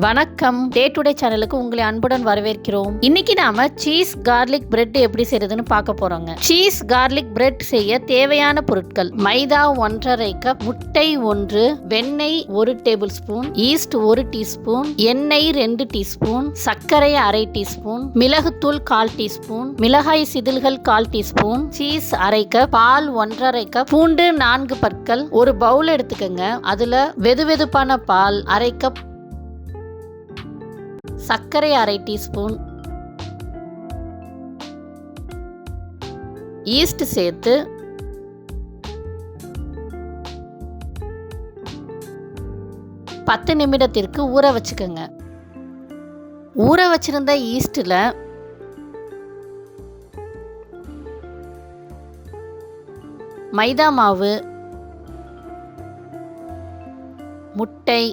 வணக்கம். Day to day சேனலுக்கு உங்களை அன்புடன் வரவேற்கிறோம். இன்னைக்கு நாம சீஸ் கார்லிக் பிரெட் எப்படி செய்யறதுன்னு பார்க்க போறோங்க. சீஸ் கார்லிக் பிரெட் செய்ய தேவையான பொருட்கள்: மைதா 1½ கப், முட்டை 1, வெண்ணெய் 1 டேபிள் ஸ்பூன், ஈஸ்ட் 1 டீஸ்பூன், எண்ணெய் 2 டீஸ்பூன், சர்க்கரை அரை டீஸ்பூன், மிளகுத்தூள் 1/4 டீஸ்பூன், மிளகாய் சிதில்கள் 1/4 டீஸ்பூன், சீஸ் அரை கப், பால் 1½ கப், பூண்டு 4 பற்கள், ஒரு பவுல் எடுத்துக்கங்க. அதுல வெதுவெதுப்பான பால் அரை கப், சர்க்கரை அரை டீஸ்பூன், ஈஸ்ட் சேர்த்து பத்து நிமிடத்திற்கு ஊற வச்சுக்கோங்க. ஊற வச்சிருந்த ஈஸ்ட்ல மைதா மாவு, முட்டை,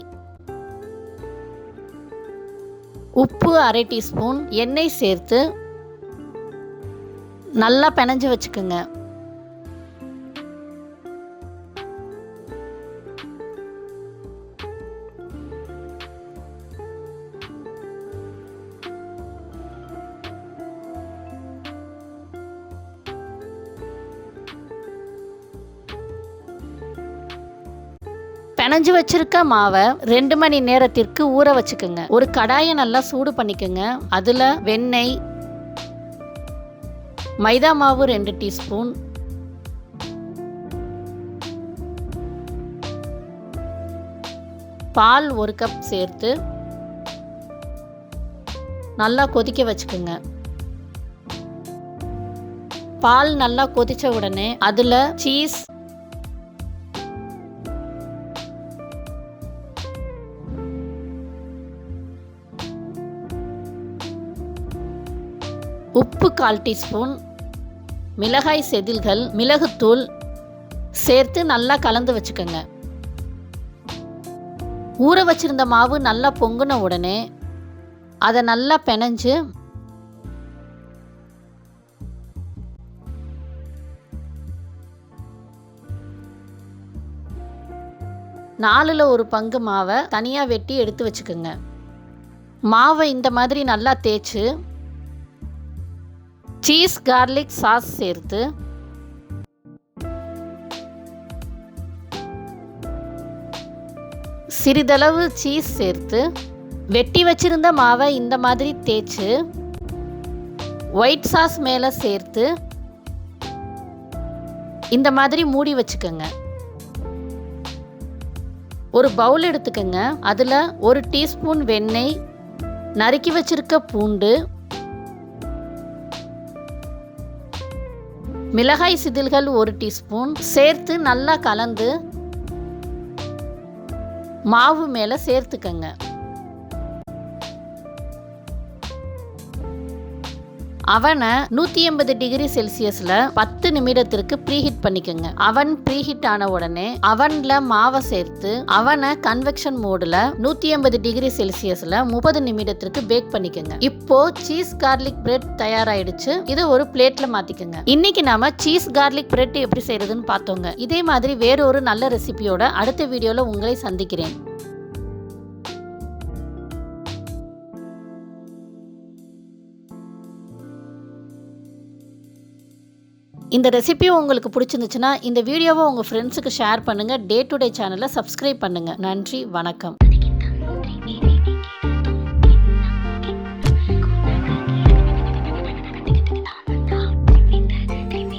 உப்பு அரை டீஸ்பூன், எண்ணெய் சேர்த்து நல்லா பிணைஞ்சு வச்சுக்கோங்க. பிணைஞ்சு வச்சிருக்க மாவை 2 மணி நேரத்திற்கு ஊற வச்சுக்கோங்க. ஒரு கடாயை நல்லா சூடு பண்ணிக்கோங்க. அதுல வெண்ணெய், மைதா மாவு 2 டீஸ்பூன், பால் 1 கப் சேர்த்து நல்லா கொதிக்க வச்சுக்கோங்க. பால் நல்லா கொதிச்ச உடனே அதுல சீஸ், உப்பு 1/4 டீஸ்பூன், மிளகாய் செதில்கள், மிளகுத்தூள் சேர்த்து நல்லா கலந்து வச்சுக்கோங்க. ஊற வச்சிருந்த மாவு நல்லா பொங்குன உடனே அதை நல்லா பிணைஞ்சு நாலுல ஒரு பங்கு மாவை தனியா வெட்டி எடுத்து வச்சுக்கோங்க. மாவை இந்த மாதிரி நல்லா தேய்ச்சு சீஸ் கார்லிக் சாஸ் சேர்த்து சிறிதளவு சீஸ் சேர்த்து வெட்டி வச்சிருந்த மாவை இந்த மாதிரி தேய்ச்சு ஒயிட் சாஸ் மேலே சேர்த்து இந்த மாதிரி மூடி வச்சுக்கோங்க. ஒரு பவுல் எடுத்துக்கோங்க. அதில் 1 டீஸ்பூன் வெண்ணெய், நறுக்கி வச்சிருக்க பூண்டு, மிளகாய் சிதில்கள் 1 டீஸ்பூன் சேர்த்து நல்லா கலந்து மாவு மேலே சேர்த்துக்கங்க. அவனை 180 டிகிரி செல்சியஸ்ல 10 நிமிடத்திற்கு ப்ரீஹீட் பண்ணிக்கோங்க. அவன் ப்ரீஹீட் ஆன உடனே அவன்ல மாவை சேர்த்து அவனை கன்வெக்ஷன் மோடுல 180 டிகிரி செல்சியஸ்ல 30 நிமிடத்திற்கு பேக் பண்ணிக்கோங்க. இப்போ சீஸ் கார்லிக் பிரெட் தயாராயிடுச்சு. இதை ஒரு பிளேட்ல மாத்திக்கோங்க. இன்னைக்கு நாம சீஸ் கார்லிக் பிரெட் எப்படி செய்யறதுன்னு பார்த்தோங்க. இதே மாதிரி வேறொரு நல்ல ரெசிபியோட அடுத்த வீடியோல உங்களை சந்திக்கிறேன். இந்த ரெசிபி உங்களுக்கு பிடிச்சிருந்துச்சுன்னா இந்த வீடியோவை உங்கள் ஃப்ரெண்ட்ஸுக்கு ஷேர் பண்ணுங்கள். டே டு டே சேனலை சப்ஸ்கிரைப் பண்ணுங்கள். நன்றி, வணக்கம்.